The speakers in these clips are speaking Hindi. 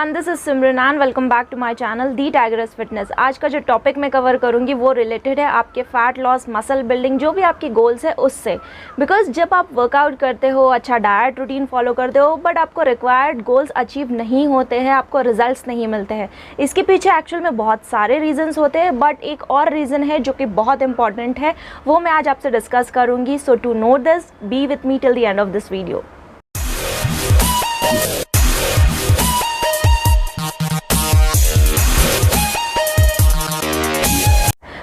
Everyone, this is Simran and welcome back to my channel the tigress fitness. आज का जो टॉपिक मैं कवर करूंगी वो रिलेटेड है आपके फैट लॉस, मसल बिल्डिंग, जो भी आपकी गोल्स है उससे। बिकॉज जब आप वर्कआउट करते हो, अच्छा डाइट रूटीन फॉलो करते हो, बट आपको रिक्वायर्ड गोल्स अचीव नहीं होते हैं, आपको रिजल्ट्स नहीं मिलते हैं। इसके पीछे एक्चुअल में बहुत सारे रीजंस होते हैं, बट एक और रीज़न है जो कि बहुत इंपॉर्टेंट है, वो मैं आज आपसे डिस्कस करूँगी। So to know this, be with me till the end of this video.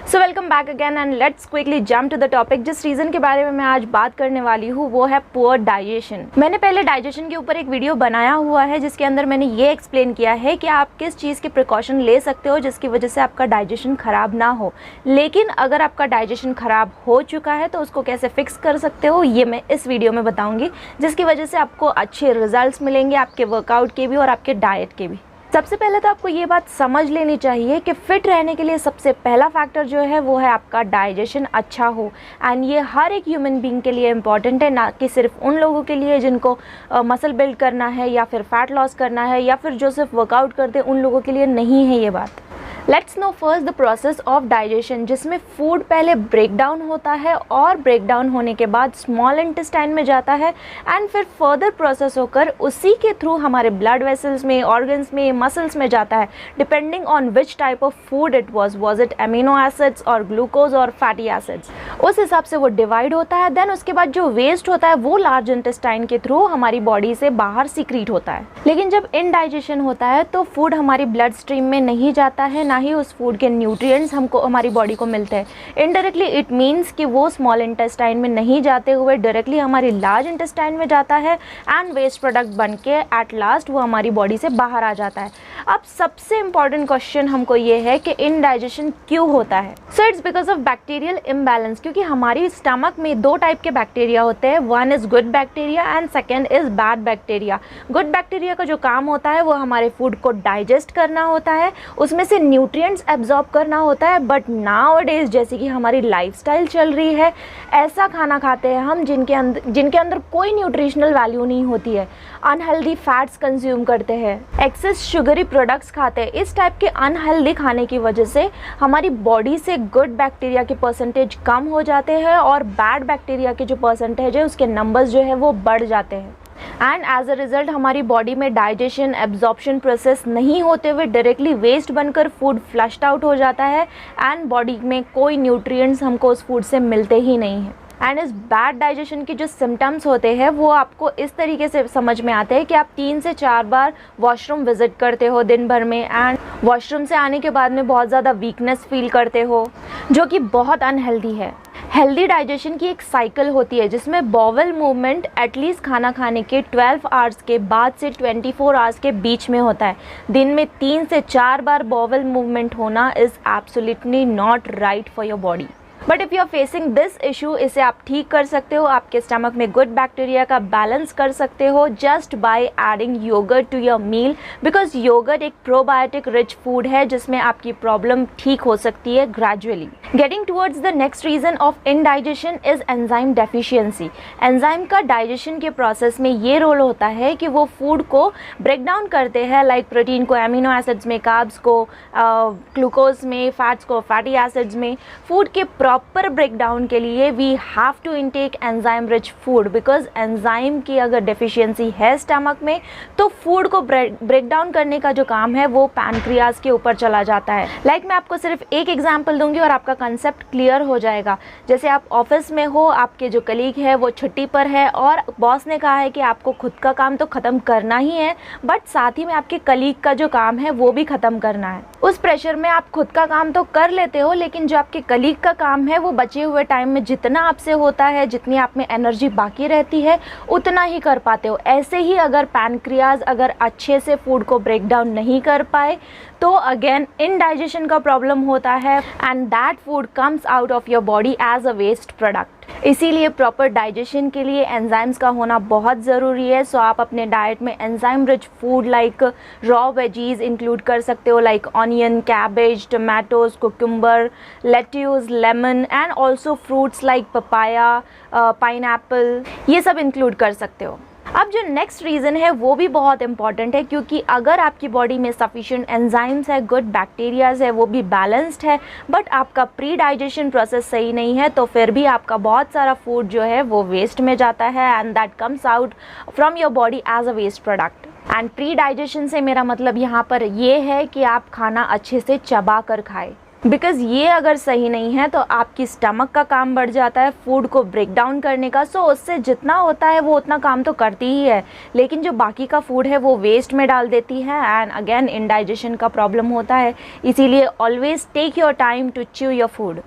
So welcome back again and let's quickly jump to the topic. जिस रीज़न के बारे में मैं आज बात करने वाली हूँ वो है पुअर डाइजेशन। मैंने पहले डाइजेशन के ऊपर एक वीडियो बनाया हुआ है जिसके अंदर मैंने ये एक्सप्लेन किया है कि आप किस चीज़ के प्रिकॉशन ले सकते हो जिसकी वजह से आपका डाइजेशन ख़राब ना हो। लेकिन अगर आपका डाइजेशन ख़राब हो चुका है तो उसको कैसे फिक्स कर सकते हो ये मैं इस वीडियो में बताऊँगी, जिसकी वजह से आपको अच्छे रिजल्ट्स मिलेंगे आपके वर्कआउट के भी और आपके डाइट के भी। सबसे पहले तो आपको ये बात समझ लेनी चाहिए कि फिट रहने के लिए सबसे पहला फैक्टर जो है वो है आपका डाइजेशन अच्छा हो। एंड ये हर एक ह्यूमन बीइंग के लिए इम्पॉर्टेंट है, ना कि सिर्फ उन लोगों के लिए जिनको मसल बिल्ड करना है या फिर फैट लॉस करना है या फिर जो सिर्फ वर्कआउट करते हैं उन लोगों के लिए नहीं है ये बात। Let's no first the process of digestion, जिसमें फूड पहले ब्रेक डाउन होता है और ब्रेक डाउन होने के बाद स्मॉल इंटेस्टाइन में जाता है एंड फिर फर्दर प्रोसेस होकर उसी के थ्रू हमारे ब्लड वेसल्स में, ऑर्गन्स में, मसल्स में जाता है, depending on which type of food it was it amino acids और ग्लूकोज और फैटी एसिड्स, उस हिसाब से वो डिवाइड होता है। देन उसके बाद जो वेस्ट होता है वो लार्ज इंटेस्टाइन के थ्रू हमारी बॉडी से बाहर सीक्रीट होता है। लेकिन जब इनडाइजेशन होता है तो फूड हमारी ब्लड स्ट्रीम में नहीं जाता है, ना ही उस फूड के न्यूट्रिएंट्स हमको हमारी बॉडी को मिलते हैं। इनडायरेक्टली इट मीन्स कि वो स्मॉल इंटेस्टाइन में नहीं जाते हुए डायरेक्टली हमारी लार्ज इंटेस्टाइन में जाता है एंड वेस्ट प्रोडक्ट बन के एट लास्ट वो हमारी बॉडी से बाहर आ जाता है। अब सबसे इंपॉर्टेंट क्वेश्चन हमको ये है कि इनडाइजेशन क्यों होता है। So it's because of bacterial imbalance, क्योंकि हमारी स्टमक में दो टाइप के बैक्टीरिया होते हैं, one is good bacteria and second is bad bacteria. Good bacteria का जो काम होता है वो हमारे फूड को डाइजेस्ट करना होता है, उसमें से न्यूट्रिएंट्स एब्जॉर्ब करना होता है। बट नाउअडेज जैसे कि हमारी लाइफस्टाइल चल रही है, ऐसा खाना खाते हैं हम जिनके अंदर कोई न्यूट्रिशनल वैल्यू नहीं होती है, अनहेल्दी फैट्स कंज्यूम करते हैं, एक्सेस शुगरी प्रोडक्ट्स खाते हैं। इस टाइप के अनहेल्दी खाने की वजह से हमारी बॉडी से गुड बैक्टीरिया के परसेंटेज कम हो जाते हैं और बैड बैक्टीरिया के जो परसेंटेज है उसके नंबर्स जो है वो बढ़ जाते हैं। एंड एज अ रिजल्ट हमारी बॉडी में डाइजेशन, एब्जॉर्प्शन प्रोसेस नहीं होते हुए डायरेक्टली वेस्ट बनकर फूड फ्लश्ड आउट हो जाता है एंड बॉडी में कोई न्यूट्रिएंट्स हमको उस फूड से मिलते ही नहीं हैं। एंड इस बैड डाइजेशन के जो सिम्टम्स होते हैं वो आपको इस तरीके से समझ में आते हैं कि आप 3 से 4 बार वॉशरूम विजिट करते हो दिन भर में एंड वॉशरूम से आने के बाद में बहुत ज़्यादा वीकनेस फील करते हो, जो कि बहुत अनहेल्दी है। हेल्दी डाइजेशन की एक साइकिल होती है जिसमें बॉवल मूवमेंट एटलीस्ट खाना खाने के 12 आवर्स के बाद से 24 आवर्स के बीच में होता है। दिन में 3 से 4 बार बॉवल मूवमेंट होना is absolutely not right for your body. But if you are facing this issue, इसे आप ठीक कर सकते हो, आपके स्टमक में गुड बैक्टीरिया का बैलेंस कर सकते हो just by adding yogurt to your meal. Because yogurt एक प्रोबायोटिक रिच फूड है जिसमें आपकी प्रॉब्लम ठीक हो सकती है gradually. Getting towards the next reason of indigestion is enzyme deficiency. Enzyme का डाइजेशन के प्रोसेस में ये रोल होता है कि वो फूड को ब्रेक डाउन करते हैं, लाइक प्रोटीन को एमिनो एसिड्स में, कार्ब्स को ग्लूकोज में, फैट्स को फैटी एसिड्स में। फूड के प्रॉपर ब्रेकडाउन के लिए we have to intake enzyme rich food, because enzyme की अगर डेफिशिएंसी है स्टमक में तो फूड को ब्रेक डाउन करने का जो काम है वो पैनक्रियाज के ऊपर चला जाता है। लाइक मैं आपको सिर्फ एक एग्जांपल दूंगी और आपका कंसेप्ट क्लियर हो जाएगा। जैसे आप ऑफिस में हो, आपके जो कलीग है वो छुट्टी पर है और बॉस ने कहा है कि आपको खुद का काम तो ख़त्म करना ही है, बट साथ ही में आपके कलीग का जो काम है वो भी ख़त्म करना है। उस प्रेशर में आप खुद का काम तो कर लेते हो, लेकिन जो आपके कलीग का काम है वो बचे हुए टाइम में जितना आपसे होता है, जितनी आप में एनर्जी बाकी रहती है उतना ही कर पाते हो। ऐसे ही अगर पैनक्रियाज अगर अच्छे से फूड को ब्रेक डाउन नहीं कर पाए तो अगेन इनडाइजेशन का प्रॉब्लम होता है and that food comes out of your body as a waste product. इसीलिए प्रॉपर डाइजेशन के लिए एंजाइम्स का होना बहुत ज़रूरी है। सो आप अपने डाइट में enzyme rich food like raw veggies include कर सकते हो, like onion, cabbage, tomatoes, cucumber, lettuce, lemon and also fruits like papaya, pineapple, ये सब इंक्लूड कर सकते हो। अब जो नेक्स्ट रीज़न है वो भी बहुत इंपॉर्टेंट है, क्योंकि अगर आपकी बॉडी में सफिशिएंट एंजाइम्स है, गुड बैक्टीरियाज है, वो भी बैलेंस्ड है, बट आपका प्री डाइजेशन प्रोसेस सही नहीं है, तो फिर भी आपका बहुत सारा फूड जो है वो वेस्ट में जाता है and that comes out from your body as a waste product. And pre digestion से मेरा मतलब यहाँ पर ये है कि आप खाना अच्छे से चबा कर खाएं, बिकॉज़ ये अगर सही नहीं है तो आपकी स्टमक का काम बढ़ जाता है फूड को ब्रेक डाउन करने का। सो उससे जितना होता है वो उतना काम तो करती ही है, लेकिन जो बाकी का फूड है वो वेस्ट में डाल देती है एंड अगेन इंडाइजेशन का प्रॉब्लम होता है। इसीलिए always take your time to chew your food.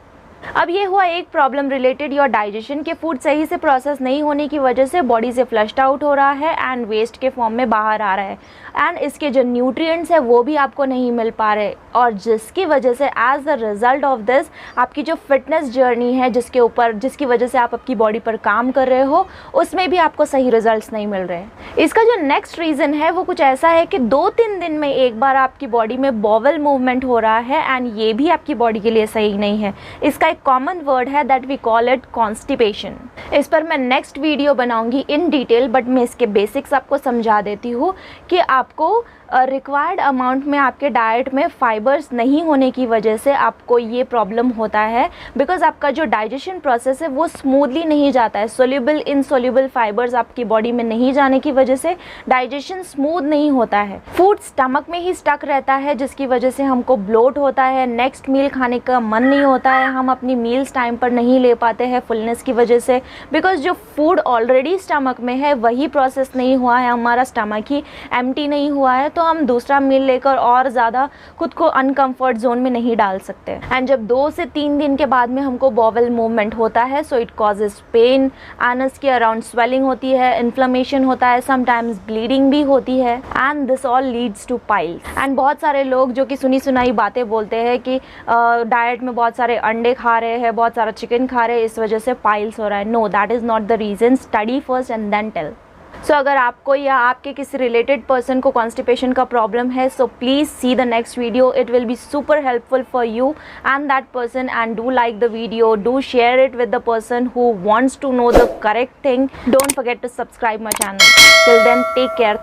अब ये हुआ एक प्रॉब्लम रिलेटेड योर डाइजेशन के, फूड सही से प्रोसेस नहीं होने की वजह से बॉडी से फ्लश्ड आउट हो रहा है एंड वेस्ट के फॉर्म में बाहर आ रहा है एंड इसके जो न्यूट्रिएंट्स है वो भी आपको नहीं मिल पा रहे, और जिसकी वजह से as the result of this आपकी जो फिटनेस जर्नी है जिसकी वजह से आप आपकी बॉडी पर काम कर रहे हो उसमें भी आपको सही रिजल्ट्स नहीं मिल रहे। इसका जो नेक्स्ट रीज़न है वो कुछ ऐसा है कि 2-3 दिन में एक बार आपकी बॉडी में बॉवल मूवमेंट हो रहा है एंड ये भी आपकी बॉडी के लिए सही नहीं है। इसका एक कॉमन वर्ड है that we call it constipation. इस पर मैं नेक्स्ट वीडियो बनाऊंगी इन डिटेल, बट मैं इसके बेसिक्स आपको समझा देती हूँ कि आपको रिक्वायर्ड अमाउंट में आपके डाइट में फाइबर्स नहीं होने की वजह से आपको ये प्रॉब्लम होता है, बिकॉज आपका जो डाइजेशन प्रोसेस है वो स्मूथली नहीं जाता है। सोल्यूबल इनसोल्यूबल फाइबर्स आपकी बॉडी में नहीं जाने की वजह से डाइजेशन स्मूथ नहीं होता है। फूड स्टमक में ही स्टक रहता है जिसकी वजह से हमको ब्लोट होता है, नेक्स्ट मील खाने का मन नहीं होता है, हम अपनी मील्स टाइम पर नहीं ले पाते हैं फुलनेस की वजह से, बिकॉज जो फूड ऑलरेडी स्टमक में है वही प्रोसेस नहीं हुआ है, हमारा स्टमक ही एम्प्टी नहीं हुआ है, तो हम दूसरा मील लेकर और ज़्यादा खुद को अनकंफर्ट जोन में नहीं डाल सकते। एंड जब 2 से 3 दिन के बाद में हमको बॉवल मूवमेंट होता है so it causes pain, anus के अराउंड स्वेलिंग होती है, इन्फ्लेमेशन होता है, समटाइम्स ब्लीडिंग भी होती है and this all leads two piles. And बहुत सारे लोग जो कि सुनी सुनाई बातें बोलते हैं कि डाइट में बहुत सारे अंडे खा रहे हैं, बहुत सारा चिकन खा रहे हैं, इस वजह से पाइल्स हो रहा है। No, that is not the reason. Study first and then tell. So अगर आपको या आपके किसी रिलेटेड पर्सन को कॉन्स्टिपेशन का प्रॉब्लम है so please see the next video, it will be super helpful for you and that person, and do like the video, do share it with the person who wants to know the correct thing. Don't forget to subscribe my channel. Till then, take care.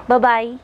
Bye bye.